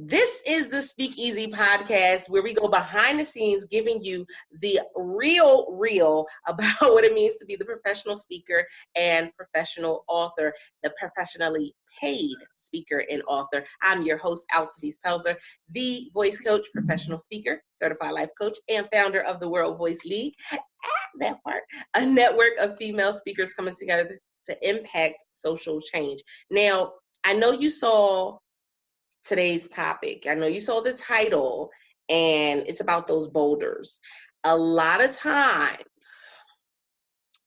This is the Speakeasy podcast where we go behind the scenes giving you the real about what it means to be the professional speaker and professional author, the professionally paid speaker and author. I'm your host, Altavis Pelzer, the voice coach, professional speaker, certified life coach, and founder of the World Voice League. That part, a network of female speakers coming together to impact social change. Now, I know you saw today's topic. I know you saw the title, and it's about those boulders. A lot of times,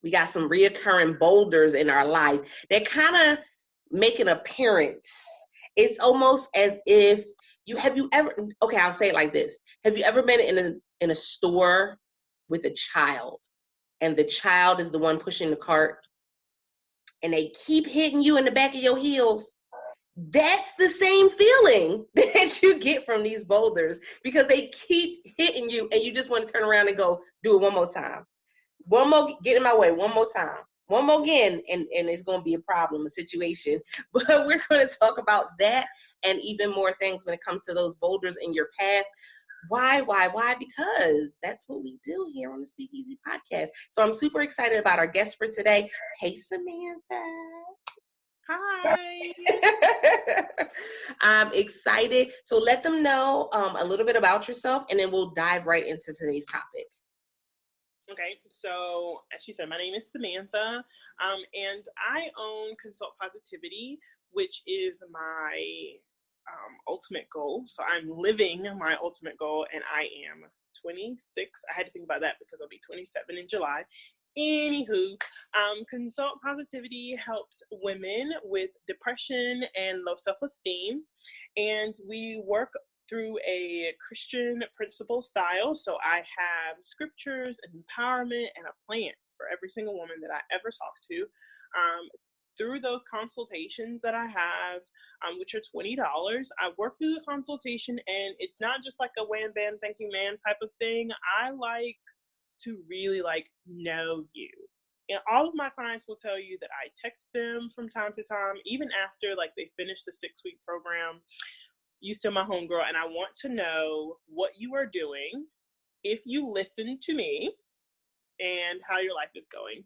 we got some reoccurring boulders in our life that kind of make an appearance. It's almost as if I'll say it like this. Have you ever been in a store with a child, and the child is the one pushing the cart, and they keep hitting you in the back of your heels? That's the same feeling that you get from these boulders, because they keep hitting you and you just want to turn around and go, do it one more time. One more, get in my way, one more time. One more again, and it's going to be a problem, a situation. But we're going to talk about that and even more things when it comes to those boulders in your path. Why? Because that's what we do here on the Speakeasy podcast. So I'm super excited about our guest for today. Hey, Samantha. Hi. I'm excited. So let them know a little bit about yourself, and then we'll dive right into today's topic. Okay, so as she said, my name is Samantha, and I own Consult Positivity, which is my ultimate goal. So I'm living my ultimate goal, and I am 26. I had to think about that because I'll be 27 in July. Anywho, Consult Positivity helps women with depression and low self-esteem, and we work through a Christian principle style. So I have scriptures and empowerment and a plan for every single woman that I ever talk to. Through those consultations that I have, which are $20, I work through the consultation, and it's not just like a wham bam thank you ma'am type of thing. I like to really know you. And all of my clients will tell you that I text them from time to time, even after they finish the 6-week program. You still my homegirl, and I want to know what you are doing, if you listen to me, and how your life is going.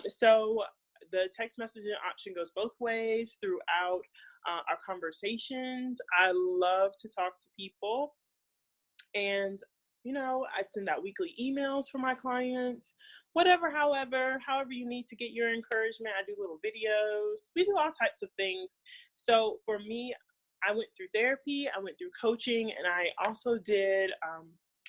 So the text messaging option goes both ways throughout our conversations. I love to talk to people, and I send out weekly emails for my clients, however you need to get your encouragement. I do little videos. We do all types of things. So for me, I went through therapy, I went through coaching, and I also did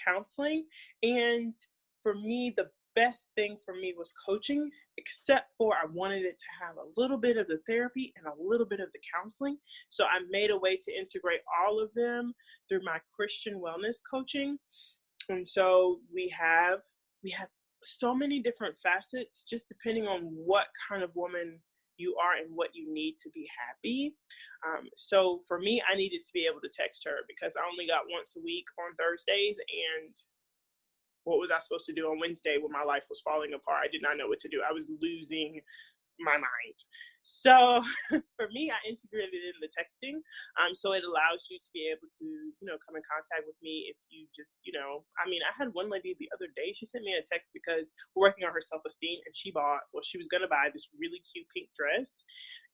counseling. And for me, the best thing for me was coaching, except for I wanted it to have a little bit of the therapy and a little bit of the counseling. So I made a way to integrate all of them through my Christian wellness coaching. And so we have so many different facets, just depending on what kind of woman you are and what you need to be happy. So for me, I needed to be able to text her because I only got once a week on Thursdays, and what was I supposed to do on Wednesday when my life was falling apart? I did not know what to do. I was losing my mind. So for me, I integrated it in the texting. So it allows you to be able to, come in contact with me if you just, I had one lady the other day, she sent me a text because we're working on her self-esteem, and she was going to buy this really cute pink dress.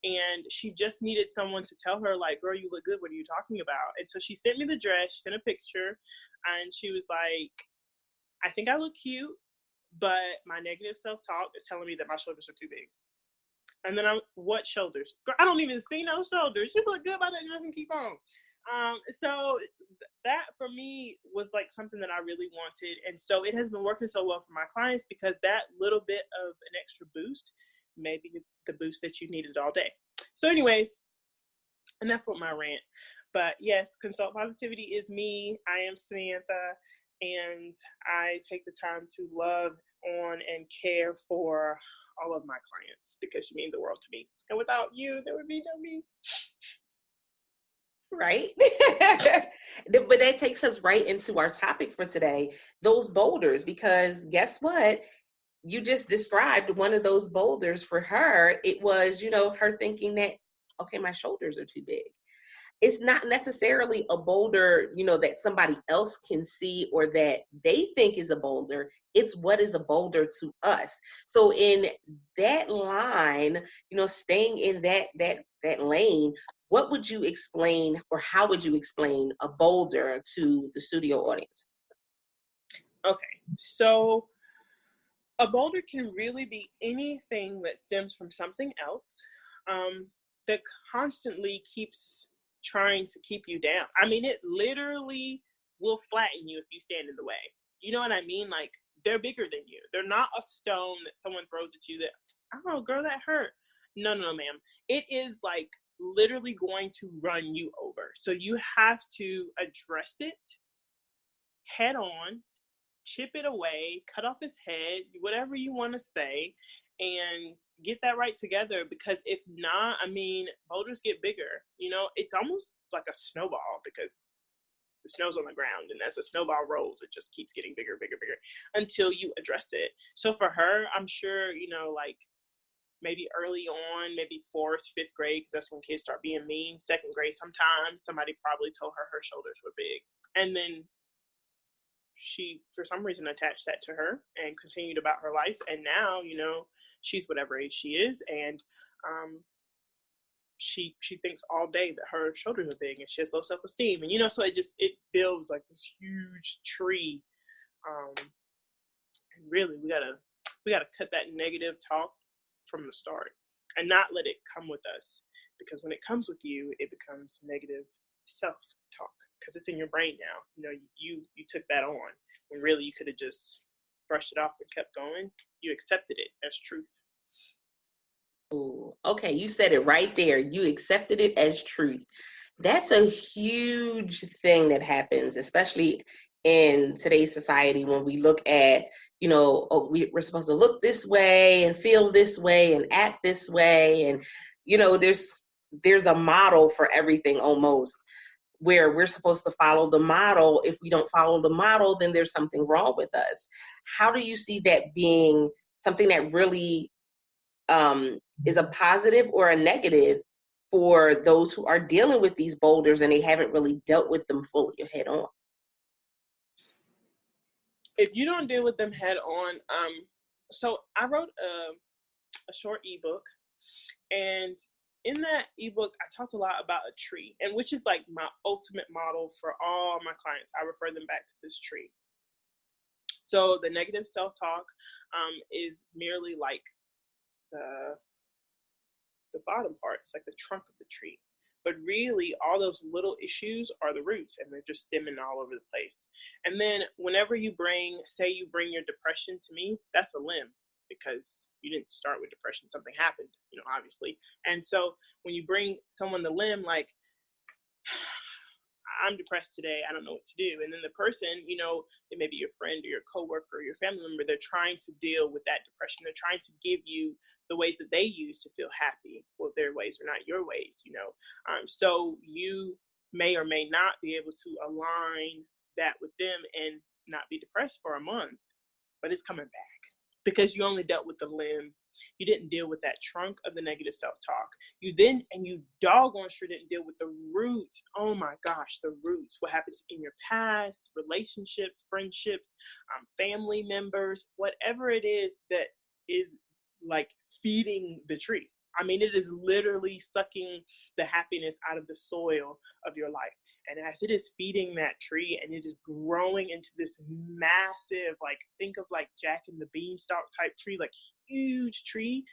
And she just needed someone to tell her, girl, you look good. What are you talking about? And so she sent me the dress, she sent a picture, and she was like, I think I look cute, but my negative self-talk is telling me that my shoulders are too big. And then what shoulders? Girl, I don't even see no shoulders. You look good by that dress and keep on. So that for me was something that I really wanted. And so it has been working so well for my clients because that little bit of an extra boost may be the boost that you needed all day. So anyways, enough with my rant. But yes, Consult Positivity is me. I am Samantha, and I take the time to love on and care for all of my clients because you mean the world to me. And without you, there would be no me. Right? But that takes us right into our topic for today, those boulders, because guess what? You just described one of those boulders for her. It was, her thinking that, okay, my shoulders are too big. it's not necessarily a boulder, that somebody else can see or that they think is a boulder. It's what is a boulder to us. So in that line, staying in that lane, what would you explain, or how would you explain a boulder to the studio audience? Okay, so a boulder can really be anything that stems from something else that constantly keeps trying to keep you down. I mean, it literally will flatten you if you stand in the way. You know what I mean? Like, they're bigger than you. They're not a stone that someone throws at you that, oh, girl, that hurt. No, ma'am. It is like literally going to run you over. So you have to address it head on, chip it away, cut off his head, whatever you want to say, and get that right together. Because if not, I mean, boulders get bigger. It's almost like a snowball, because the snow's on the ground, and as the snowball rolls, it just keeps getting bigger, bigger, bigger until you address it. So for her, I'm sure, like maybe early on, maybe 4th, 5th grade, because that's when kids start being mean. 2nd grade, sometimes somebody probably told her her shoulders were big. And then she, for some reason, attached that to her and continued about her life. And now, she's whatever age she is. And she thinks all day that her shoulders are big and she has low self-esteem. And, so it builds like this huge tree. And really, we gotta cut that negative talk from the start and not let it come with us. Because when it comes with you, it becomes negative self-talk, because it's in your brain now. You took that on when really you could have just brushed it off and kept going. You accepted it as truth. Ooh, okay, you said it right there. You accepted it as truth. That's a huge thing that happens, especially in today's society, when we look at, we're supposed to look this way and feel this way and act this way. And, there's a model for everything almost, where we're supposed to follow the model. If we don't follow the model, then there's something wrong with us. How do you see that being something that really is a positive or a negative for those who are dealing with these boulders and they haven't really dealt with them fully head on? If you don't deal with them head on, so I wrote a short ebook, and in that ebook, I talked a lot about a tree, and which is like my ultimate model for all my clients. I refer them back to this tree. So the negative self-talk is merely like the bottom part. It's like the trunk of the tree. But really, all those little issues are the roots, and they're just stemming all over the place. And then whenever you bring your depression to me, that's a limb, because you didn't start with depression. Something happened, obviously. And so when you bring someone the limb, like, I'm depressed today, I don't know what to do. And then the person, it may be your friend or your coworker or your family member, they're trying to deal with that depression. They're trying to give you the ways that they use to feel happy. Well, their ways are not your ways, So you may or may not be able to align that with them and not be depressed for a month, but it's coming back because you only dealt with the limb. You didn't deal with that trunk of the negative self-talk. You doggone sure didn't deal with the roots. Oh my gosh, the roots. What happened in your past, relationships, friendships, family members, whatever it is that is like feeding the tree. I mean, it is literally sucking the happiness out of the soil of your life. And as it is feeding that tree and it is growing into this massive, like, think of like Jack and the Beanstalk type tree, like huge tree.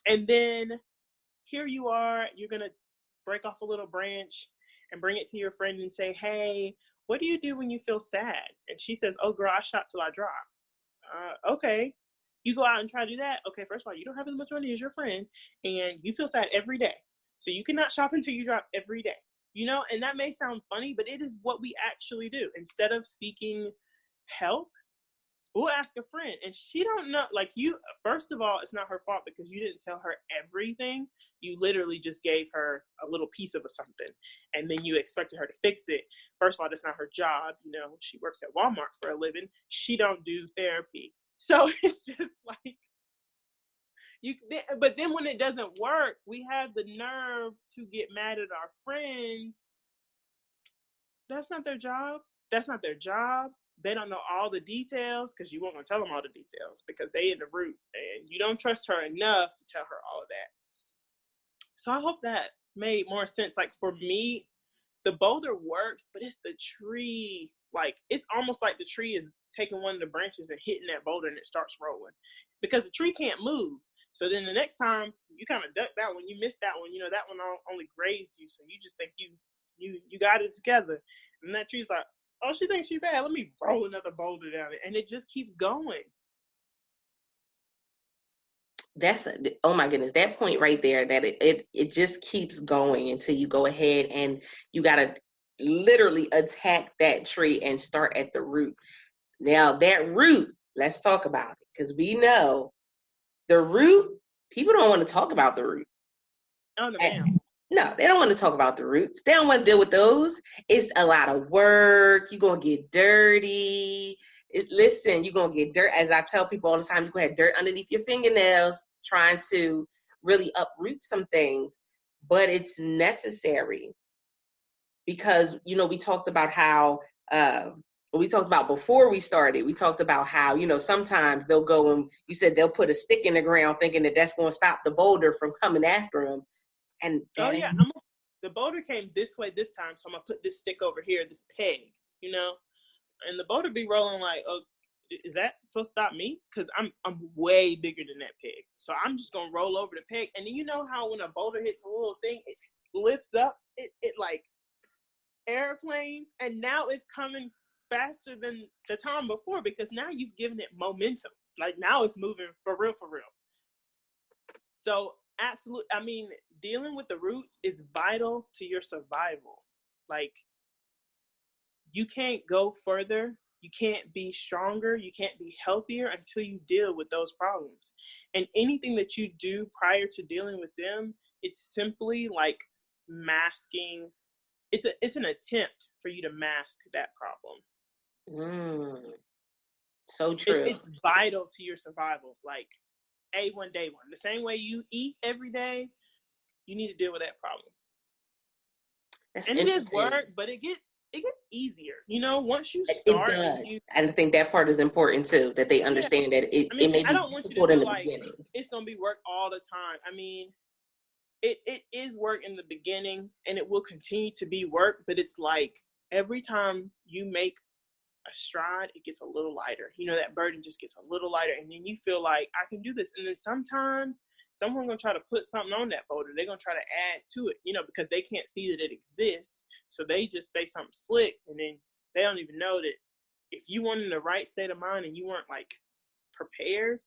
And then here you are, you're going to break off a little branch and bring it to your friend and say, hey, what do you do when you feel sad? And she says, oh, girl, I shop till I drop. Okay. You go out and try to do that. Okay, first of all, you don't have as much money as your friend, and you feel sad every day. So you cannot shop until you drop every day. And that may sound funny, but it is what we actually do. Instead of seeking help, we'll ask a friend, and she don't know. Like, you, first of all, it's not her fault because you didn't tell her everything. You literally just gave her a little piece of something, and then you expected her to fix it. First of all, that's not her job. She works at Walmart for a living. She don't do therapy. So it's just like, but then when it doesn't work, we have the nerve to get mad at our friends That's not their job. That's not their job. They don't know all the details because you won't tell them all the details because they in the root and you don't trust her enough to tell her all of that. So I hope that made more sense. Like for me, the boulder works, but it's the tree. Like it's almost like the tree is taking one of the branches and hitting that boulder and it starts rolling because the tree can't move. So then the next time you kind of duck that one, you miss that one, you know, that one only grazed you. So you just think you got it together. And that tree's like, oh, she thinks she's bad. Let me roll another boulder down it. And it just keeps going. That's, oh my goodness, that point right there, that it just keeps going until you go ahead and you got to literally attack that tree and start at the root. Now that root, let's talk about it, because we know the root, people don't want to talk about the root. Oh, no, ma'am. No, they don't want to talk about the roots. They don't want to deal with those. It's a lot of work. You're going to get dirty. Listen, you're going to get dirt. As I tell people all the time, you're going to have dirt underneath your fingernails trying to really uproot some things. But it's necessary because, you know, we talked about how, before we started, we talked about how, you know, sometimes they'll go and you said they'll put a stick in the ground thinking that that's going to stop the boulder from coming after them. And oh yeah, the boulder came this way this time, so I'm gonna put this stick over here, this peg, you know, and the boulder be rolling like, oh, is that supposed to stop me? Because I'm way bigger than that peg, so I'm just gonna roll over the peg. And then you know how when a boulder hits a little thing, it lifts up, it like airplanes, and now it's coming faster than the time before because now you've given it momentum. Like now it's moving for real, for real. So absolutely, I mean, dealing with the roots is vital to your survival. Like you can't go further, you can't be stronger, you can't be healthier until you deal with those problems. And anything that you do prior to dealing with them, it's simply like masking. It's an attempt for you to mask that problem. So true. It's vital to your survival. Like A1 day one. The same way you eat every day, you need to deal with that problem. That's and it is work, but it gets easier. You know, once you start. It does. And I think that part is important too, that they understand that it may be difficult in the beginning. It's gonna be work all the time. I mean, it is work in the beginning and it will continue to be work, but it's like every time you make a stride, it gets a little lighter. You know, that burden just gets a little lighter, and then you feel like I can do this. And then sometimes someone's gonna try to put something on that boulder. They're gonna try to add to it, you know, because they can't see that it exists. So they just say something slick, and then they don't even know that if you weren't in the right state of mind and you weren't like prepared,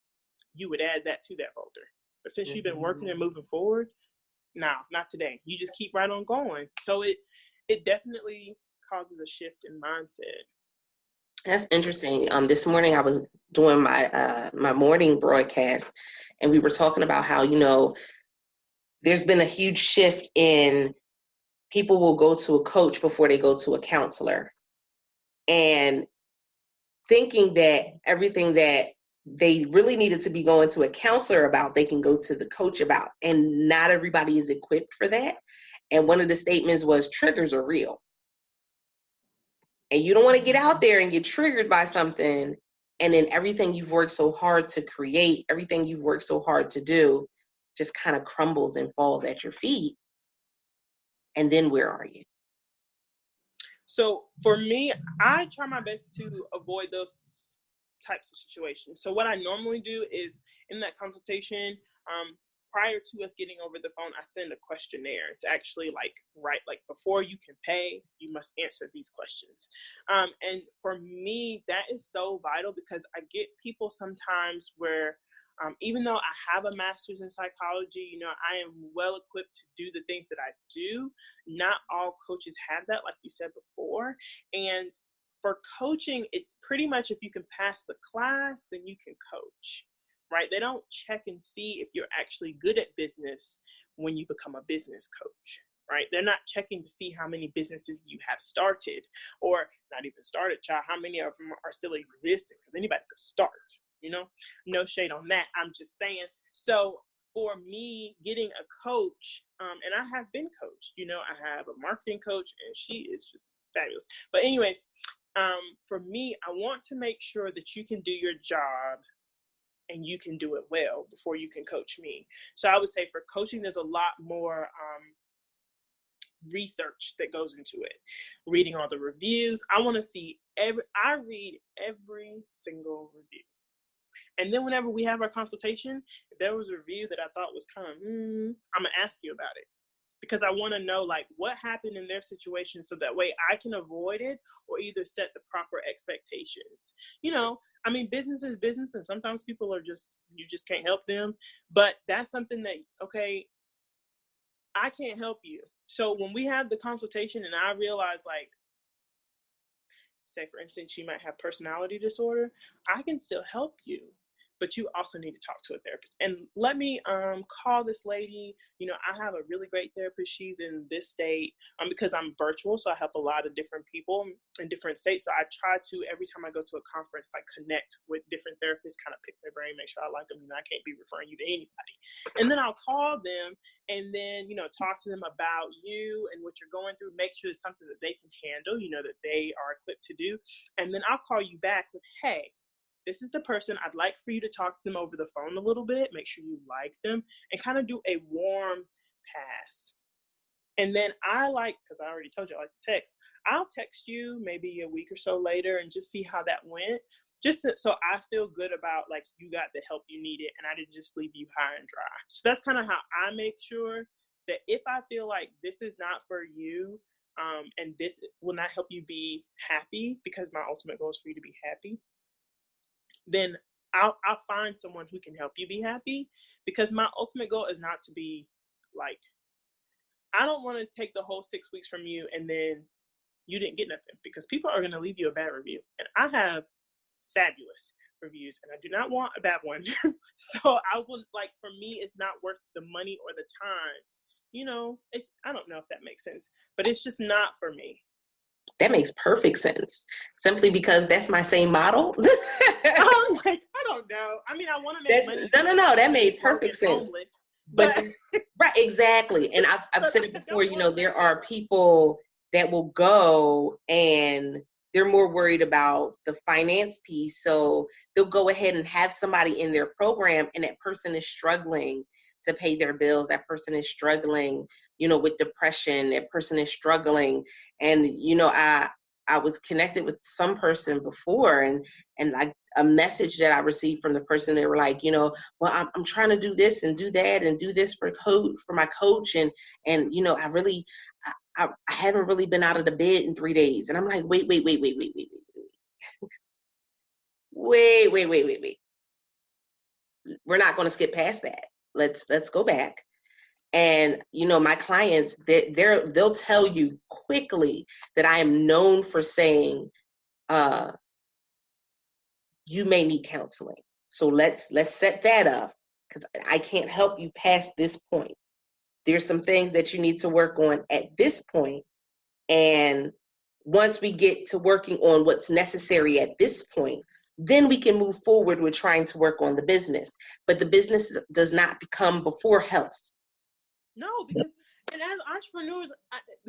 you would add that to that boulder. But since you've been working and moving forward, no, not today. You just keep right on going. So it definitely causes a shift in mindset. That's interesting. This morning I was doing my my morning broadcast, and we were talking about how, you know, there's been a huge shift in people will go to a coach before they go to a counselor, and thinking that everything that they really needed to be going to a counselor about, they can go to the coach about. And not everybody is equipped for that. And one of the statements was triggers are real. And you don't want to get out there and get triggered by something, and then everything you've worked so hard to create, everything you've worked so hard to do, just kind of crumbles and falls at your feet. And then where are you? So for me, I try my best to avoid those types of situations. So what I normally do is in that consultation, prior to us getting over the phone, I send a questionnaire. It's actually like before you can pay, you must answer these questions. And for me, that is so vital because I get people sometimes where even though I have a master's in psychology, you know, I am well equipped to do the things that I do. Not all coaches have that, like you said before. And for coaching, it's pretty much if you can pass the class, then you can coach, right? They don't check and see if you're actually good at business when you become a business coach, right? They're not checking to see how many businesses you have started, or not even started, child, how many of them are still existing, because anybody could start, you know? No shade on that. I'm just saying. So for me, getting a coach, and I have been coached, you know, I have a marketing coach, and she is just Fabulous. But anyways, for me, I want to make sure that you can do your job and you can do it well before you can coach me. So I would say for coaching, there's a lot more research that goes into it. Reading all the reviews. I want to see I read every single review. And then whenever we have our consultation, if there was a review that I thought was kind of, I'm going to ask you about it. Because I want to know, like, what happened in their situation so that way I can avoid it or either set the proper expectations. You know, I mean, business is business, and sometimes people are just, you just can't help them. But that's something that, okay, I can't help you. So when we have the consultation and I realize, like, say, for instance, you might have personality disorder, I can still help you. But you also need to talk to a therapist. And let me call this lady. You know, I have a really great therapist. She's in this state because I'm virtual, so I help a lot of different people in different states. So I try to, every time I go to a conference, like connect with different therapists, kind of pick their brain, make sure I like them. You know, I can't be referring you to anybody. And then I'll call them and then, you know, talk to them about you and what you're going through, make sure it's something that they can handle, you know, that they are equipped to do. And then I'll call you back with, hey, this is the person. I'd like for you to talk to them over the phone a little bit, make sure you like them, and kind of do a warm pass. And then I like, because I already told you I like to text, I'll text you maybe a week or so later and just see how that went, just so I feel good about, like, you got the help you needed and I didn't just leave you high and dry. So that's kind of how I make sure that if I feel like this is not for you, and this will not help you be happy, because my ultimate goal is for you to be happy, then I'll find someone who can help you be happy, because my ultimate goal is not to be like, I don't want to take the whole 6 weeks from you and then you didn't get nothing, because people are going to leave you a bad review. And I have fabulous reviews and I do not want a bad one. So I would, like, for me, it's not worth the money or the time. You know, I don't know if that makes sense, but it's just not for me. That makes perfect sense. Simply because that's my same model. I'm like, I don't know. I mean, I want to make money. No. That made perfect sense. Homeless, but right, exactly. And I've said it before. You know, there are people that will go and they're more worried about the finance piece, so they'll go ahead and have somebody in their program, and that person is struggling to pay their bills. That person is struggling, you know, with depression. That person is struggling. And, you know, I was connected with some person before, and like a message that I received from the person, they were like, you know, well, I'm trying to do this and do that and do this for my coach. And, you know, I haven't really been out of the bed in 3 days. And I'm like, wait. We're not going to skip past that. Let's go back. And, you know, my clients, they'll tell you quickly that I am known for saying, you may need counseling. So let's set that up, because I can't help you past this point. There's some things that you need to work on at this point. And once we get to working on what's necessary at this point, then we can move forward with trying to work on the business. But the business does not become before health. No, because, and as entrepreneurs,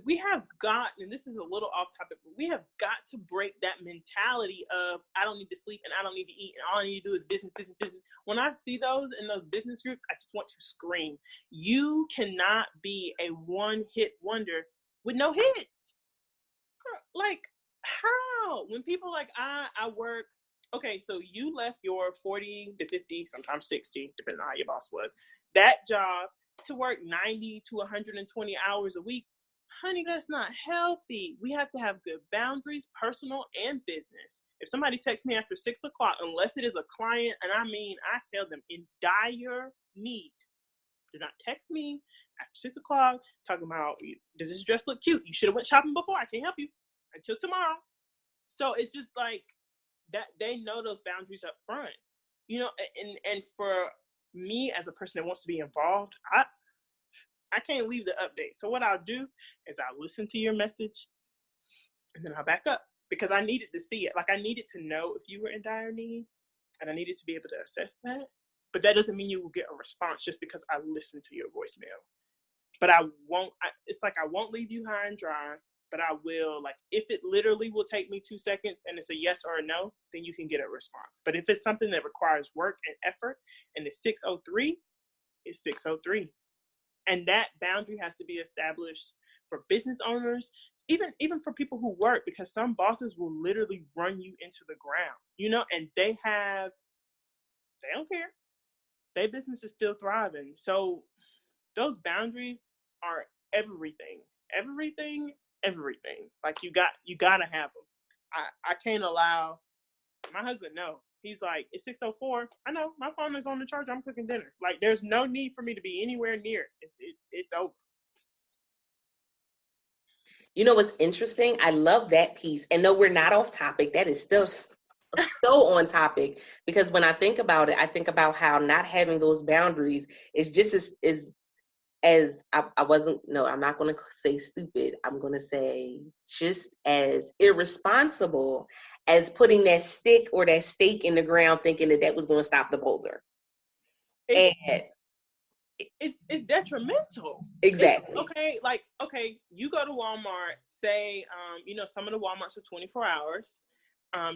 we have got, and this is a little off topic, but we have got to break that mentality of, I don't need to sleep and I don't need to eat and all I need to do is business. When I see those in those business groups, I just want to scream. You cannot be a one-hit wonder with no hits. Like, how? When people like, I work, okay, so you left your 40 to 50, sometimes 60, depending on how your boss was, that job to work 90 to 120 hours a week. Honey, that's not healthy. We have to have good boundaries, personal and business. If somebody texts me after 6 o'clock, unless it is a client, and I mean, I tell them in dire need, do not text me after 6 o'clock talking about, does this dress look cute? You should have went shopping before. I can't help you until tomorrow. So it's just like that, they know those boundaries up front, you know, and for me as a person that wants to be involved, I can't leave the update. So what I'll do is I'll listen to your message and then I'll back up, because I needed to see it. Like, I needed to know if you were in dire need, and I needed to be able to assess that. But that doesn't mean you will get a response just because I listened to your voicemail. But it's like I won't leave you high and dry. but I will, like, if it literally will take me 2 seconds and it's a yes or a no, then you can get a response. But if it's something that requires work and effort and it's 6:03, it's 6:03. And that boundary has to be established for business owners, even for people who work, because some bosses will literally run you into the ground, and they don't care. Their business is still thriving. So those boundaries are everything. Like, you gotta have them. I can't allow my husband. No, he's like, it's 6:04. I know my phone is on the charger. I'm cooking dinner. Like, there's no need for me to be anywhere near it. It's over. You know what's interesting? I love that piece. And no, we're not off topic. That is still so on topic, because when I think about it, I think about how not having those boundaries is just as I wasn't, no, I'm not going to say stupid. I'm going to say just as irresponsible as putting that stick or that stake in the ground thinking that was going to stop the boulder. It's detrimental. Exactly. Okay, you go to Walmart, say, some of the Walmarts are 24 hours.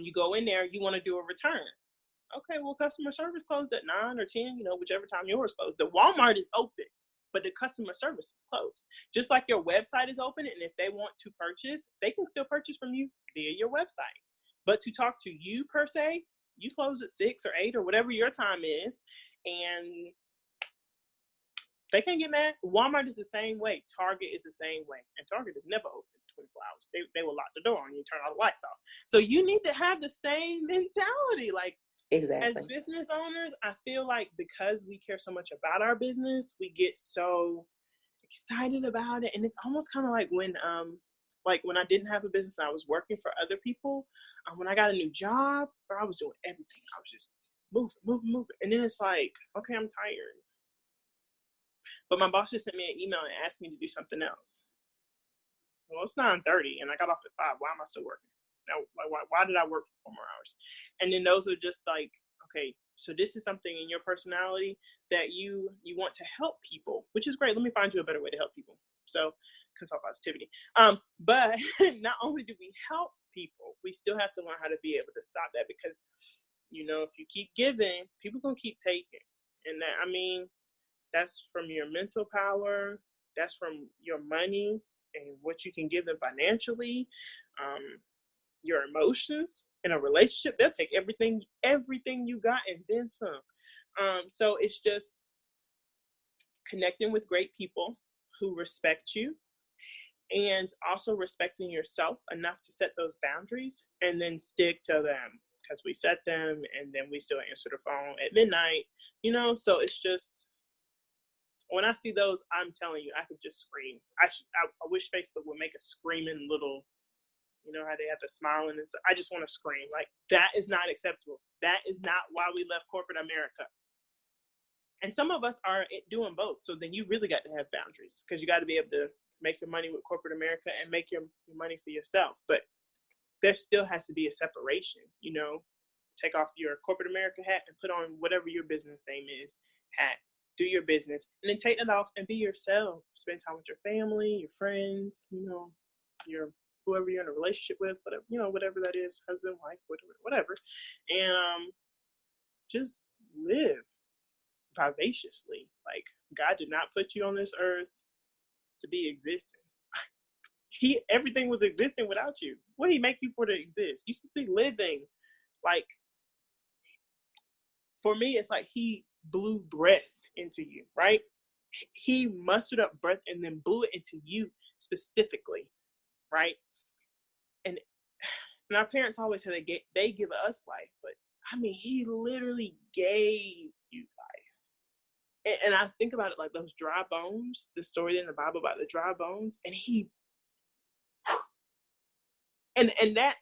You go in there, you want to do a return. Okay, well, customer service closed at 9 or 10, whichever time yours closed. The Walmart is open, but the customer service is closed. Just like your website is open, and if they want to purchase, they can still purchase from you via your website. But to talk to you per se, you close at 6 or 8 or whatever your time is, and they can't get mad. Walmart is the same way. Target is the same way. And Target is never open 24 hours. They will lock the door and you turn all the lights off. So you need to have the same mentality. Like, exactly. As business owners, I feel like because we care so much about our business, we get so excited about it. And it's almost kind of like when I didn't have a business and I was working for other people, when I got a new job, I was doing everything. I was just moving. And then it's like, okay, I'm tired. But my boss just sent me an email and asked me to do something else. Well, it's 9:30 and I got off at 5. Why am I still working? Now, why did I work for 4 more hours? And then those are just like, okay, so this is something in your personality that you want to help people, which is great. Let me find you a better way to help people. So consult positivity. But not only do we help people, we still have to learn how to be able to stop that, because, if you keep giving, people gonna keep taking. And that's from your mental power. That's from your money and what you can give them financially. Your emotions in a relationship, they'll take everything you got and then some. So it's just connecting with great people who respect you, and also respecting yourself enough to set those boundaries and then stick to them, because we set them and then we still answer the phone at midnight, so it's just, when I see those, I'm telling you, I could just scream. I wish Facebook would make a screaming little, how they have the smiling, and I just want to scream. Like, that is not acceptable. That is not why we left corporate America. And some of us are doing both. So then you really got to have boundaries, because you got to be able to make your money with corporate America and make your money for yourself. But there still has to be a separation, take off your corporate America hat and put on whatever your business name is hat. Do your business, and then take it off and be yourself. Spend time with your family, your friends, your whoever you're in a relationship with, whatever that is, husband, wife, whatever. And just live vivaciously. Like, God did not put you on this earth to be existing. Everything was existing without you. What did he make you for to exist? You supposed to be living. Like, for me, it's like he blew breath into you, right? He mustered up breath and then blew it into you specifically, right? And our parents always said they give us life, but he literally gave you life. And I think about it like those dry bones, the story in the Bible about the dry bones, and that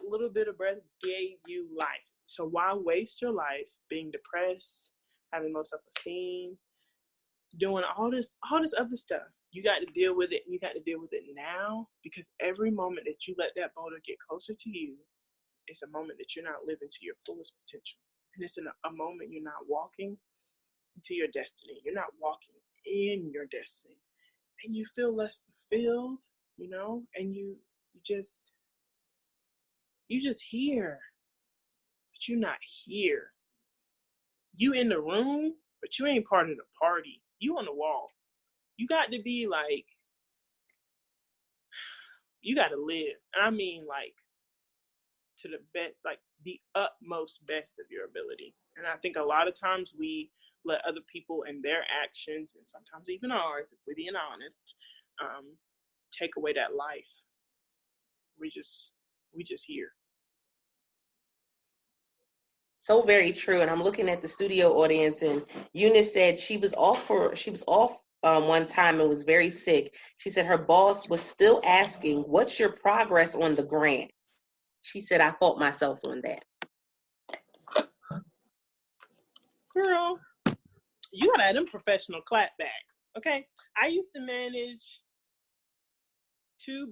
little bit of breath gave you life. So why waste your life being depressed, having low self-esteem, doing all this other stuff? You got to deal with it, and you got to deal with it now, because every moment that you let that boulder get closer to you is a moment that you're not living to your fullest potential. And it's a moment you're not walking into your destiny. You're not walking in your destiny. And you feel less fulfilled. you know, and you just here, but you're not here. You in the room, but you ain't part of the party. You on the wall. You got to be like, you got to live. I mean, like, to the best, like the utmost best of your ability. And I think a lot of times we let other people and their actions, and sometimes even ours, if we're being honest, take away that life. We just here. So very true. And I'm looking at the studio audience, and Eunice said she was off one time and was very sick. She said her boss was still asking, "What's your progress on the grant?" She said, "I fought myself on that." Girl, you gotta have them professional clapbacks, okay? I used to manage two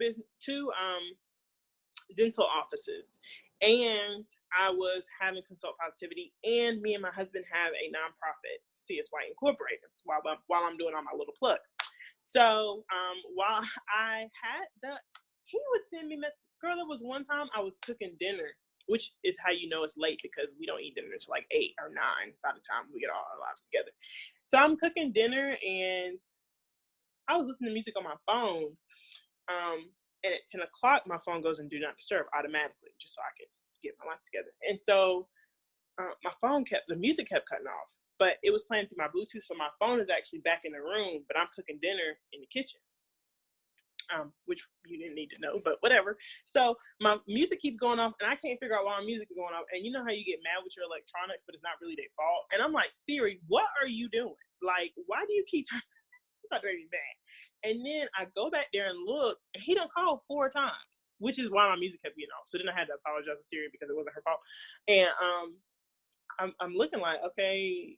dental offices, and I was having consult positivity, and me and my husband have a nonprofit, CS White Incorporated, while I'm doing all my little plugs. So while I had he would send me messages. Girl, there was one time I was cooking dinner, which is how you know it's late, because we don't eat dinner until like 8 or 9 by the time we get all our lives together. So I'm cooking dinner, and I was listening to music on my phone. And at 10 o'clock, my phone goes in do not disturb automatically, just so I can get my life together. And so the music kept cutting off, but it was playing through my Bluetooth. So my phone is actually back in the room, but I'm cooking dinner in the kitchen, which you didn't need to know, but whatever. So my music keeps going off, and I can't figure out why my music is going off. And you know how you get mad with your electronics, but it's not really their fault. And I'm like, Siri, what are you doing? Like, why do you keep turning? Not very bad. And then I go back there and look, and he done called 4 times, which is why my music kept getting off. So then I had to apologize to Siri because it wasn't her fault. And I'm looking like, okay,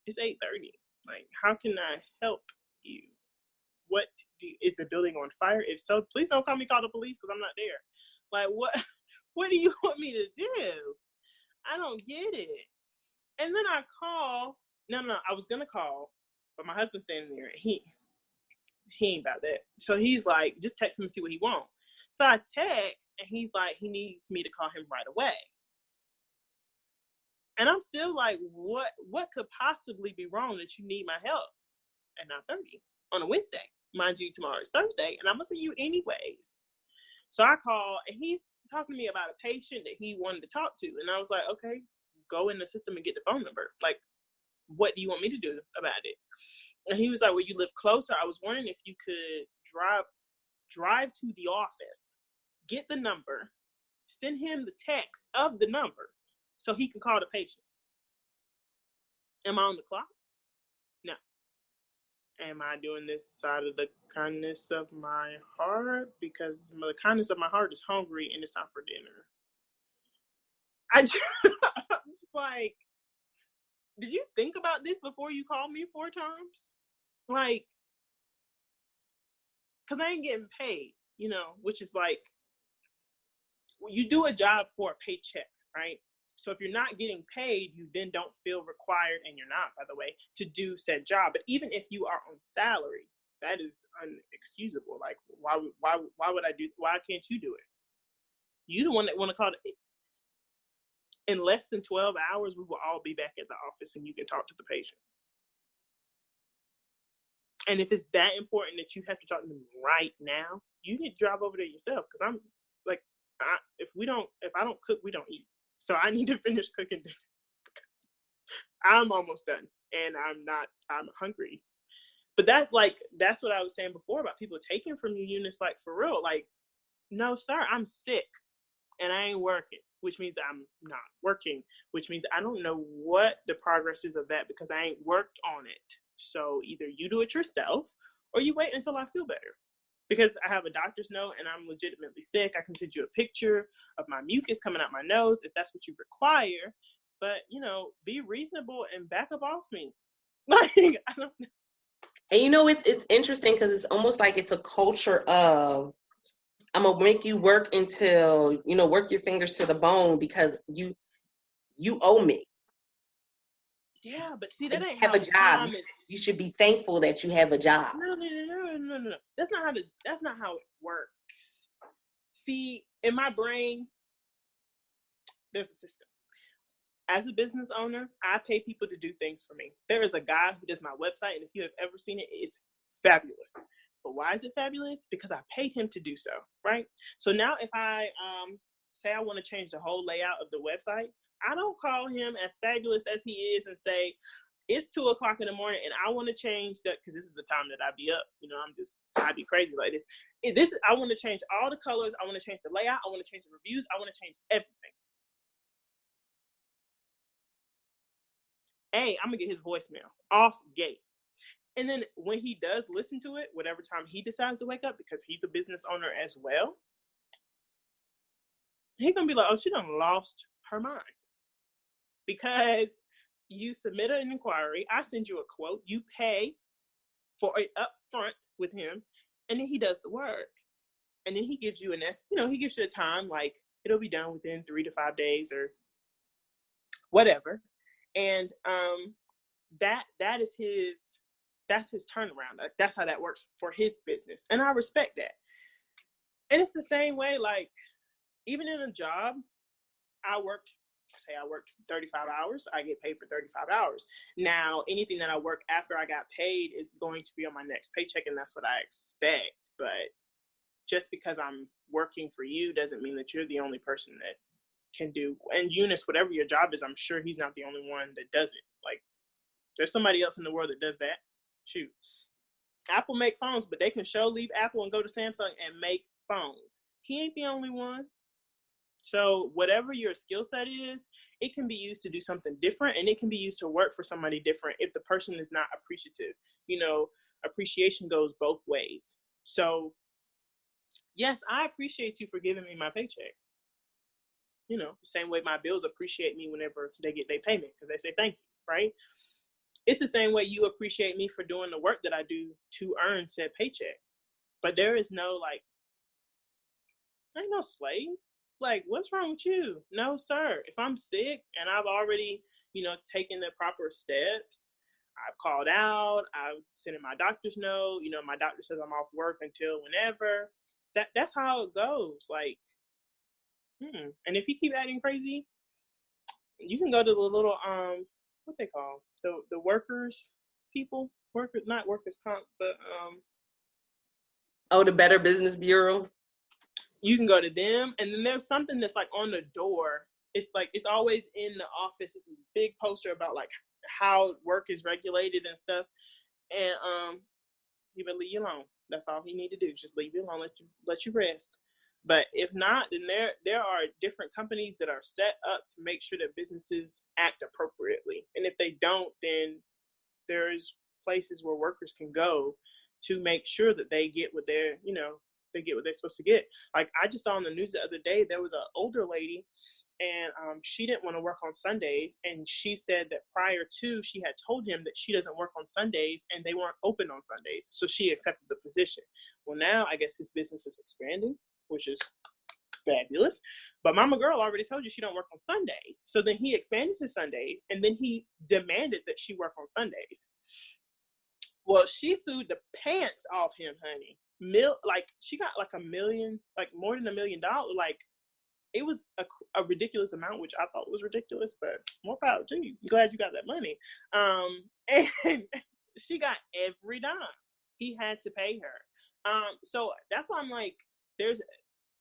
it's 8:30. Like, how can I help you? Is the building on fire? If so, please don't call the police, because I'm not there. Like, what do you want me to do? I don't get it. And then I call. No, I was gonna call, but my husband's standing there, and he ain't about that. So he's like, just text him and see what he wants. So I text, and he's like, he needs me to call him right away. And I'm still like, what could possibly be wrong that you need my help at 9:30 on a Wednesday? Mind you, tomorrow is Thursday, and I'm gonna see you anyways. So I call, and he's talking to me about a patient that he wanted to talk to. And I was like, okay, go in the system and get the phone number. Like, what do you want me to do about it? And he was like, well, you live closer. I was wondering if you could drive to the office, get the number, send him the text of the number so he can call the patient. Am I on the clock? No. Am I doing this out of the kindness of my heart? Because the kindness of my heart is hungry, and it's time for dinner. I'm just like, did you think about this before you called me 4 times? Like, because I ain't getting paid, you know, which is like, you do a job for a paycheck, right? So if you're not getting paid, you then don't feel required, and you're not, by the way, to do said job. But even if you are on salary, that is unexcusable. Like, why can't you do it? You the one that want to call it. In less than 12 hours, we will all be back at the office, and you can talk to the patient. And if it's that important that you have to talk to them right now, you need to drive over there yourself. Because I'm like, if I don't cook, we don't eat. So I need to finish cooking. I'm almost done, and I'm hungry. But that's what I was saying before about people taking from you, Eunice. Like, for real, like, no, sir, I'm sick, and I ain't working, which means I'm not working, which means I don't know what the progress is of that, because I ain't worked on it. So either you do it yourself, or you wait until I feel better. Because I have a doctor's note and I'm legitimately sick. I can send you a picture of my mucus coming out my nose if that's what you require. But, you know, be reasonable and back up off me. Like, I don't know. And you know, it's interesting, because it's almost like it's a culture of, I'm gonna make you work until, you know, work your fingers to the bone, because you owe me. Yeah, but see, that ain't have how a job. You should be thankful that you have a job. No. no. That's not how it works. See, in my brain, there's a system. As a business owner, I pay people to do things for me. There is a guy who does my website, and if you have ever seen it, it's fabulous. But why is it fabulous? Because I paid him to do so, right? So now if I say I want to change the whole layout of the website, I don't call him, as fabulous as he is, and say, it's 2:00 in the morning and I want to change that, because this is the time that I be up. You know, I'd be crazy like this. I want to change all the colors. I want to change the layout. I want to change the reviews. I want to change everything. I'm gonna get his voicemail off gate. And then when he does listen to it, whatever time he decides to wake up, because he's a business owner as well, he's gonna be like, oh, she done lost her mind. Because you submit an inquiry, I send you a quote, you pay for it up front with him, and then he does the work. And then he gives you he gives you a time, like it'll be done within 3 to 5 days or whatever. And that's his turnaround. That's how that works for his business. And I respect that. And it's the same way, like, even in a job, I worked 35 hours, I get paid for 35 hours. Now, anything that I work after I got paid is going to be on my next paycheck, and that's what I expect. But just because I'm working for you doesn't mean that you're the only person that can do. And Eunice, whatever your job is, I'm sure he's not the only one that does it. Like, there's somebody else in the world that does that. Shoot. Apple make phones, but they can leave Apple and go to Samsung and make phones. He ain't the only one. So whatever your skill set is, it can be used to do something different, and it can be used to work for somebody different if the person is not appreciative. Appreciation goes both ways. So yes, I appreciate you for giving me my paycheck. The same way my bills appreciate me whenever they get their payment, because they say thank you, right? It's the same way you appreciate me for doing the work that I do to earn said paycheck. But there is no, ain't no slave. Like, what's wrong with you? No, sir. If I'm sick and I've already, taken the proper steps, I've called out, I've sent in my doctor's note, my doctor says I'm off work until whenever. That's how it goes. Like, and if you keep acting crazy, you can go to the little, what they call the workers people, not workers comp, but the Better Business Bureau. You can go to them, and then there's something that's like on the door. It's like, it's always in the office. It's a big poster about like how work is regulated and stuff. And he would leave you alone. That's all he need to do. Just leave you alone, let you rest. But if not, then there are different companies that are set up to make sure that businesses act appropriately. And if they don't, then there's places where workers can go to make sure that they get what they're supposed to get. Like, I just saw on the news the other day, there was an older lady, and she didn't want to work on Sundays. And she said that prior to, she had told him that she doesn't work on Sundays, and they weren't open on Sundays. So she accepted the position. Well, now I guess his business is expanding, which is fabulous. But Mama Girl already told you she don't work on Sundays. So then he expanded to Sundays, and then he demanded that she work on Sundays. Well, she sued the pants off him, honey. She got like $1 million, like more than $1 million. Like, it was a ridiculous amount, which I thought was ridiculous, but more power to you. I'm glad you got that money. And she got every dime. He had to pay her. So that's why I'm like, there's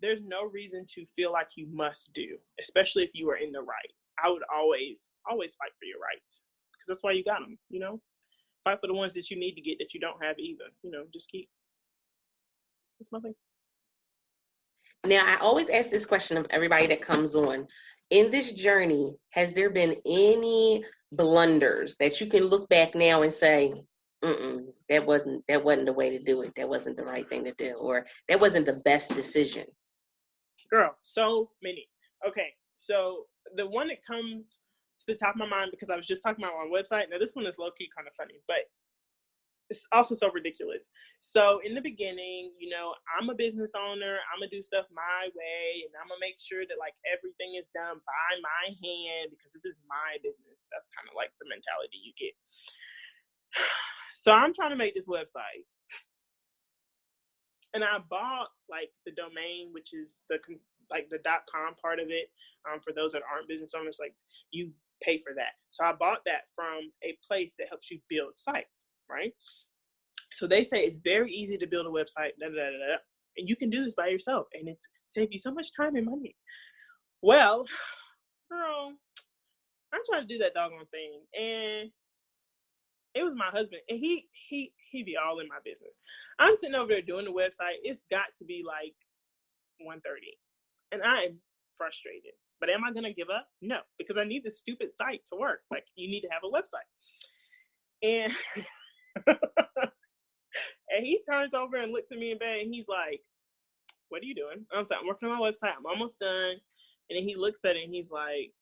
no reason to feel like you must do, especially if you are in the right. I would always fight for your rights, because that's why you got them. Fight for the ones that you need to get that you don't have either. Just keep. That's my thing. Now, I always ask this question of everybody that comes on. In this journey, has there been any blunders that you can look back now and say, that wasn't the way to do it. That wasn't the right thing to do, or that wasn't the best decision? Girl, so many. Okay, so the one that comes to the top of my mind, because I was just talking about my website. Now, this one is low-key kind of funny, but it's also so ridiculous. So in the beginning, I'm a business owner. I'm going to do stuff my way, and I'm going to make sure that like everything is done by my hand, because this is my business. That's kind of like the mentality you get. So I'm trying to make this website. And I bought like the domain, which is the .com part of it. For those that aren't business owners, like you pay for that. So I bought that from a place that helps you build sites, right? So they say it's very easy to build a website, and you can do this by yourself, and it's save you so much time and money. Well, girl, I'm trying to do that doggone thing, and it was my husband, and he be all in my business. I'm sitting over there doing the website. It's got to be like 1:30, and I'm frustrated. But am I gonna give up? No, because I need this stupid site to work. Like, you need to have a website. And and he turns over and looks at me in bed, and he's like, "What are you doing?" I'm like, "I'm working on my website. I'm almost done." And then he looks at it and he's like,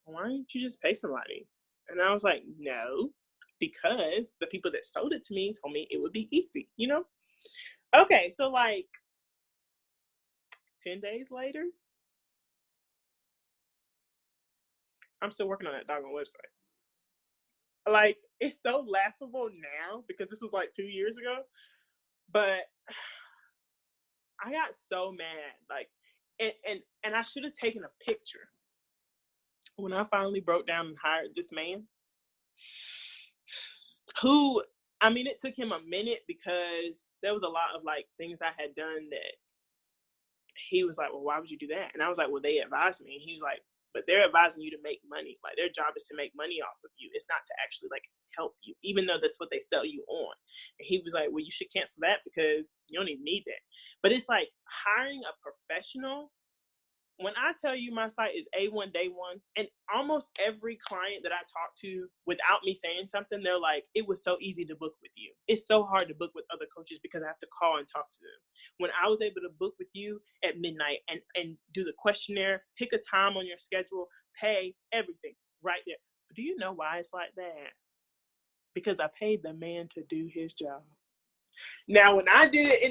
"Why don't you just pay somebody?" And I was like, "No, because the people that sold it to me told me it would be easy, you know?" Okay, so like 10 days later, I'm still working on that doggone website. Like, it's so laughable now because this was like 2 years ago, but I got so mad. Like, and I should have taken a picture when I finally broke down and hired this man who, I mean, it took him a minute because there was a lot of like things I had done that he was like, "Well, why would you do that?" And I was like, "Well, they advised me." And he was like, "But they're advising you to make money. Like, their job is to make money off of you. It's not to actually like help you, even though that's what they sell you on." And he was like, "Well, you should cancel that because you don't even need that." But it's like hiring a professional. When I tell you my site is A1 day one, and almost every client that I talk to without me saying something, they're like, "It was so easy to book with you. It's so hard to book with other coaches because I have to call and talk to them." When I was able to book with you at midnight and do the questionnaire, pick a time on your schedule, pay everything right there. But do you know why it's like that? Because I paid the man to do his job. Now, when I did it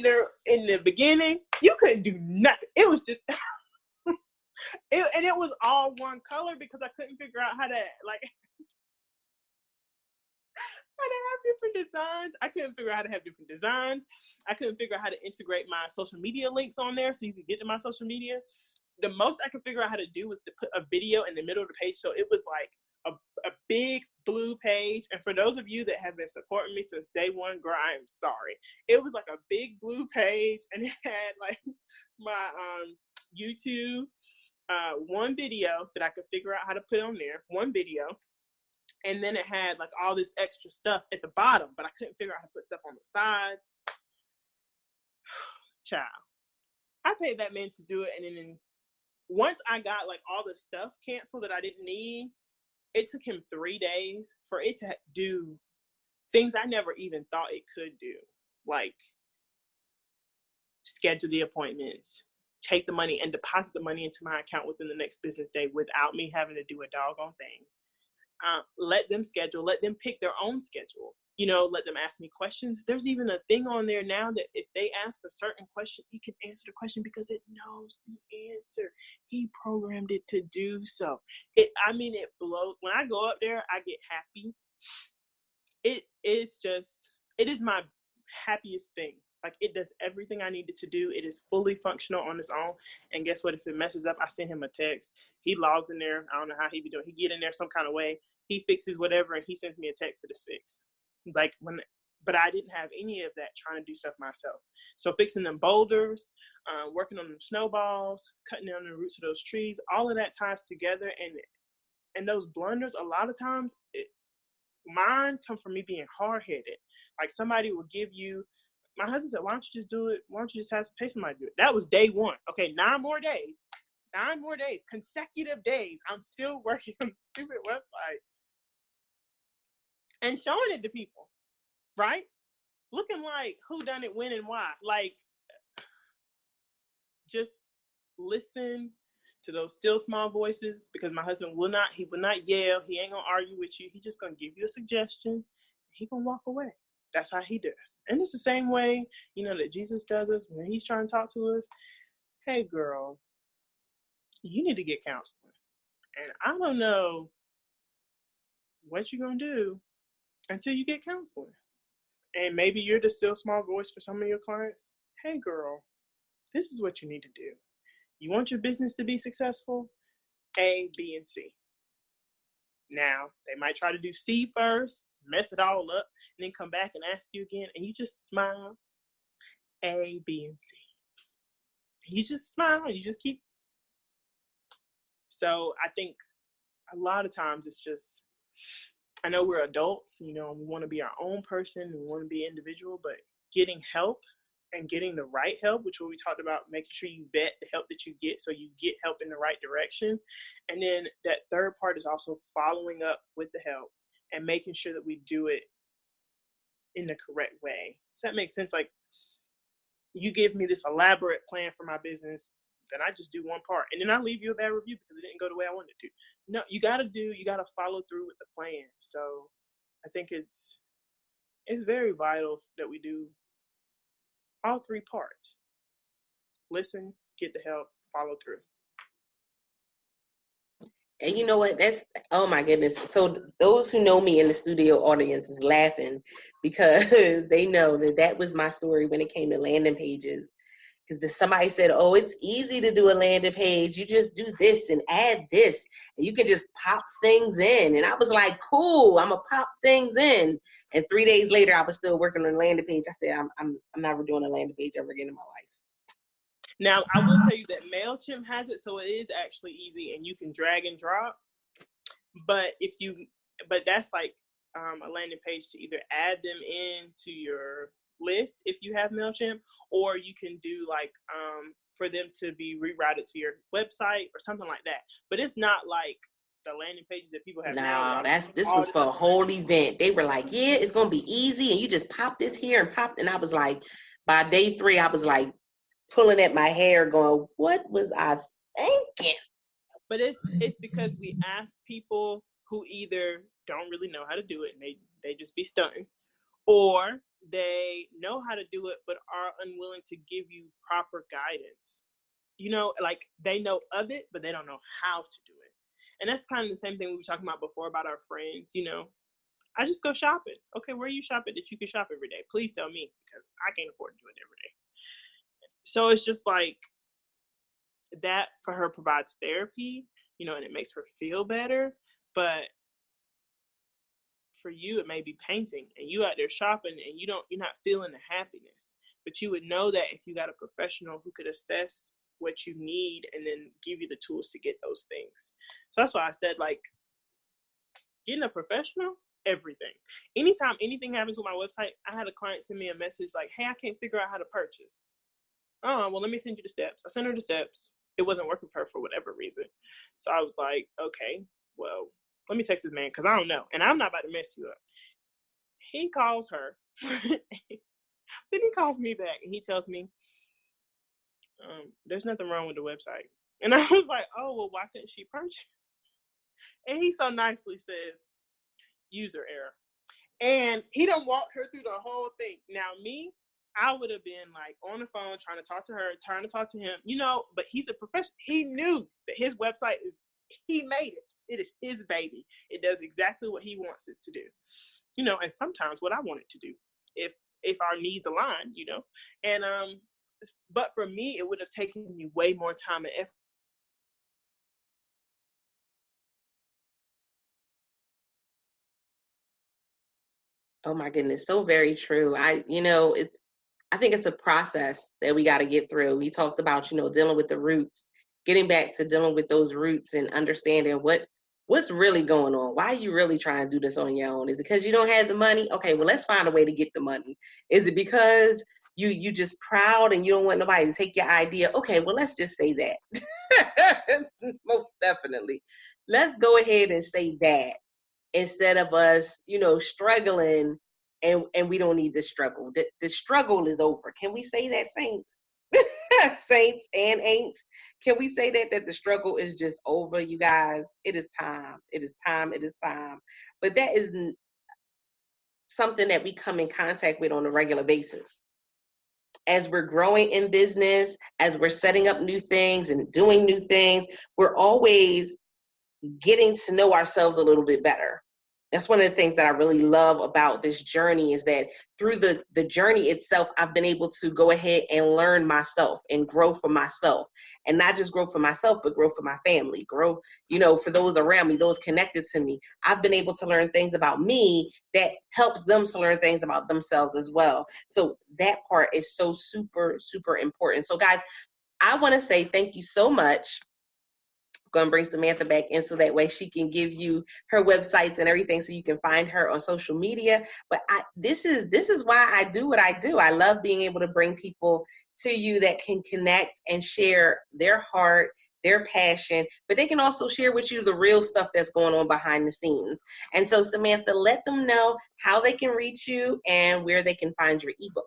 in the beginning, you couldn't do nothing. It was just and it was all one color because I couldn't figure out how to like how to have different designs. I couldn't figure out how to have different designs. I couldn't figure out how to integrate my social media links on there so you could get to my social media. The most I could figure out how to do was to put a video in the middle of the page, so it was like a big blue page. And for those of you that have been supporting me since day one, girl, I am sorry. It was like a big blue page, and it had like my YouTube, one video that I could figure out how to put on there, one video, and then it had like all this extra stuff at the bottom, but I couldn't figure out how to put stuff on the sides. Child, I paid that man to do it, and then once I got like all the stuff canceled that I didn't need, it took him 3 days for it to do things I never even thought it could do, like schedule the appointments, take the money and deposit the money into my account within the next business day without me having to do a doggone thing. Let them schedule, let them pick their own schedule, you know, let them ask me questions. There's even a thing on there now that if they ask a certain question, it can answer the question because it knows the answer. He programmed it to do so. It blows. When I go up there, I get happy. It is my happiest thing. Like, it does everything I needed to do. It is fully functional on its own. And guess what? If it messes up, I send him a text. He logs in there. I don't know how he be doing. He get in there some kind of way. He fixes whatever, and he sends me a text that it's fixed. But I didn't have any of that trying to do stuff myself. So fixing them boulders, working on them snowballs, cutting down the roots of those trees, all of that ties together. And those blunders, a lot of times, mine come from me being hard-headed. Like, somebody will give you, my husband said, "Why don't you just do it? Why don't you just have to pay somebody to do it?" That was day one. Okay, 9 more days, consecutive days. I'm still working on the stupid website and showing it to people, right? Looking like who done it, when, and why. Like, just listen to those still small voices, because my husband will not yell. He ain't gonna argue with you. He just gonna give you a suggestion. He gonna walk away. That's how he does. And it's the same way, you know, that Jesus does us when he's trying to talk to us. "Hey, girl, you need to get counseling. And I don't know what you're going to do until you get counseling." And maybe you're the still small voice for some of your clients. hey girl, this is what you need to do. You want your business to be successful? A, B, and C. Now, they might try to do C first, mess it all up, and then come back and ask you again, and you just smile. A, B, and C. You just smile, you just keep. So I think a lot of times it's just, I know we're adults, we want to be our own person, we want to be individual, but getting help and getting the right help, which what we talked about, making sure you vet the help that you get so you get help in the right direction. And then that third part is also following up with the help and making sure that we do it in the correct way. Does that make sense? Like, you give me this elaborate plan for my business, then I just do one part, and then I leave you a bad review because it didn't go the way I wanted it to. No, you got to follow through with the plan. So I think it's very vital that we do all three parts: listen, get the help, follow through. And you know what? Oh my goodness. So those who know me in the studio audience is laughing because they know that was my story when it came to landing pages. Because somebody said, oh, it's easy to do a landing page. You just do this and add this, and you can just pop things in. And I was like, cool, I'm going to pop things in. And 3 days later, I was still working on a landing page. I said, I'm never doing a landing page ever again in my life. Now, I will tell you that MailChimp has it, so it is actually easy, and you can drag and drop. But that's like a landing page to either add them into your list if you have MailChimp, or you can do like for them to be rerouted to your website or something like that. But it's not like the landing pages that people have now. This was for a whole event. They were like, yeah, it's gonna be easy, and you just pop this here and pop. And I was like, by day 3, I was like pulling at my hair, going, what was I thinking? But it's because we ask people who either don't really know how to do it and they just be stunting, or they know how to do it but are unwilling to give you proper guidance. Like they know of it, but they don't know how to do it. And that's kind of the same thing we were talking about before about our friends. I just go shopping. Okay, where are you shopping that you can shop every day? Please tell me, because I can't afford to do it every day. So it's just like that for her provides therapy, and it makes her feel better. But for you, it may be painting, and you out there shopping, and you're not feeling the happiness. But you would know that if you got a professional who could assess what you need and then give you the tools to get those things. So that's why I said, like, getting a professional, everything. Anytime anything happens with my website, I had a client send me a message like, hey, I can't figure out how to purchase. Oh, well, let me send you the steps. I sent her the steps. It wasn't working for her for whatever reason. So I was like, okay, well, let me text this man because I don't know. And I'm not about to mess you up. He calls her. Then he calls me back and he tells me, there's nothing wrong with the website. And I was like, oh, well, why couldn't she purchase? And he so nicely says, user error. And he done walked her through the whole thing. Now, me, I would have been like on the phone trying to talk to her, trying to talk to him, but he's a professional. He knew that his website he made it. It is his baby. It does exactly what he wants it to do, and sometimes what I want it to do if our needs align, and, but for me, it would have taken me way more time and effort. Oh my goodness, so very true. I think it's a process that we got to get through. We talked about, dealing with the roots, getting back to dealing with those roots and understanding what's really going on. Why are you really trying to do this on your own? Is it because you don't have the money? Okay, well, let's find a way to get the money. Is it because you just proud and you don't want nobody to take your idea? Okay, well, let's just say that. Most definitely. Let's go ahead and say that, instead of us, struggling, and we don't need the struggle. The struggle is over. Can we say that, saints? Saints and ain'ts. Can we say that the struggle is just over, you guys? It is time. It is time. It is time. But that is something that we come in contact with on a regular basis. As we're growing in business, as we're setting up new things and doing new things, we're always getting to know ourselves a little bit better. That's one of the things that I really love about this journey, is that through the journey itself, I've been able to go ahead and learn myself and grow for myself, and not just grow for myself, but grow for my family, grow, for those around me, those connected to me. I've been able to learn things about me that helps them to learn things about themselves as well. So that part is so super, super important. So guys, I want to say thank you so much. Going to bring Samantha back in so that way she can give you her websites and everything, so you can find her on social media. But this is why I do what I do. I love being able to bring people to you that can connect and share their heart, their passion, but they can also share with you the real stuff that's going on behind the scenes. And so, Samantha, let them know how they can reach you and where they can find your ebook.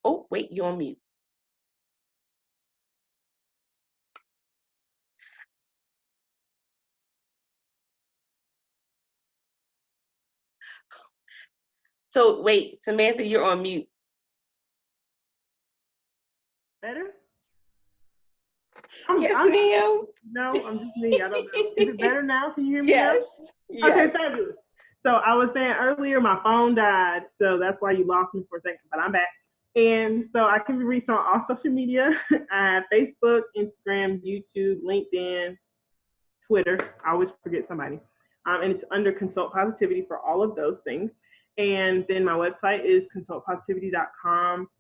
Oh, wait, you're on mute. So wait, Samantha, you're on mute. Better? Yes, ma'am. No, I'm just me. I don't know. Is it better now? Can you hear me Yes. now? Yes. Okay, fabulous. So I was saying earlier, my phone died, so that's why you lost me for a second, but I'm back. And so I can be reached on all social media, Facebook, Instagram, YouTube, LinkedIn, Twitter. I always forget somebody. And it's under Consult Positivity for all of those things. And then my website is consultpositivity.com.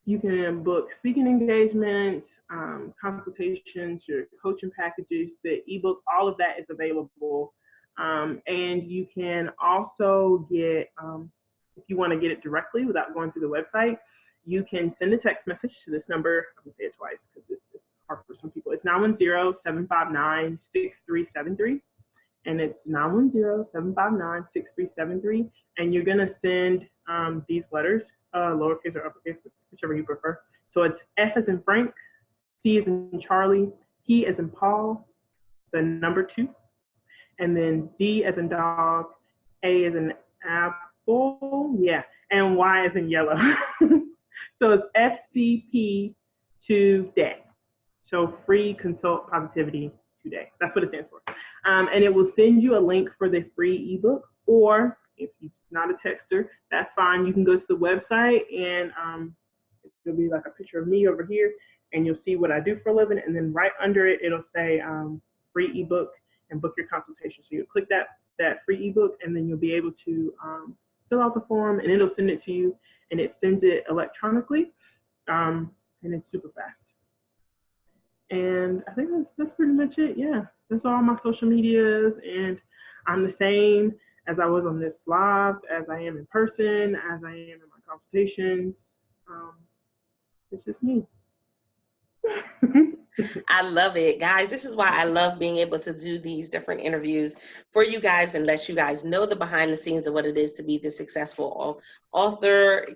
You can book speaking engagements, consultations, your coaching packages, the ebook, all of that is available. And you can also get, if you want to get it directly without going through the website, you can send a text message to this number. I'm going to say it twice because it's hard for some people. It's 910-759-6373. And it's 910-759-6373. And you're going to send these letters, lowercase or uppercase, whichever you prefer. So it's F as in Frank, C as in Charlie, P as in Paul, the number 2, and then D as in dog, A as in apple, and Y as in yellow. So it's FCP today. So free consult positivity today. That's what it stands for. And it will send you a link for the free ebook, or if you're not a texter, that's fine. You can go to the website and there'll be like a picture of me over here, and you'll see what I do for a living. And then right under it, it'll say free ebook and book your consultation. So you'll click that free ebook, and then you'll be able to fill out the form, and it'll send it to you, and it sends it electronically, and it's super fast. And I think that's pretty much it. Yeah, that's all my social medias, and I'm the same as I was on this live, as I am in person, as I am in my consultations. It's just me. I love it, guys. This is why I love being able to do these different interviews for you guys and let you guys know the behind the scenes of what it is to be the successful author,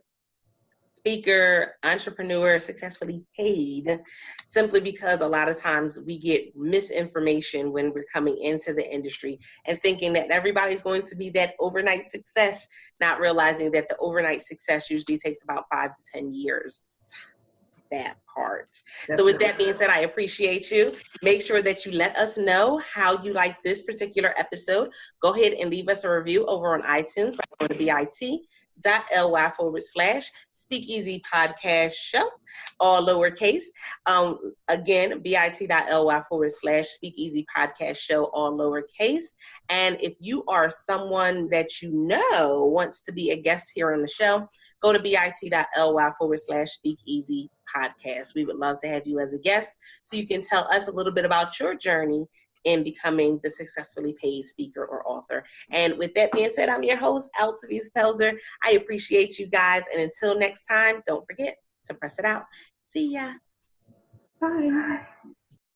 speaker, entrepreneur, successfully paid, simply because a lot of times we get misinformation when we're coming into the industry and thinking that everybody's going to be that overnight success, not realizing that the overnight success usually takes about 5 to 10 years. That part. So with that being said, I appreciate you. Make sure that you let us know how you like this particular episode. Go ahead and leave us a review over on iTunes by going to bit.ly/Speakeasy Podcast Show, all lowercase. Again, bit.ly/Speakeasy Podcast Show, all lowercase. And if you are someone that you know wants to be a guest here on the show, go to bit.ly/Speakeasy Podcast. We would love to have you as a guest so you can tell us a little bit about your journey in becoming the successfully paid speaker or author. And with that being said, I'm your host, Altaviz Pelzer. I appreciate you guys. And until next time, don't forget to press it out. See ya. Bye.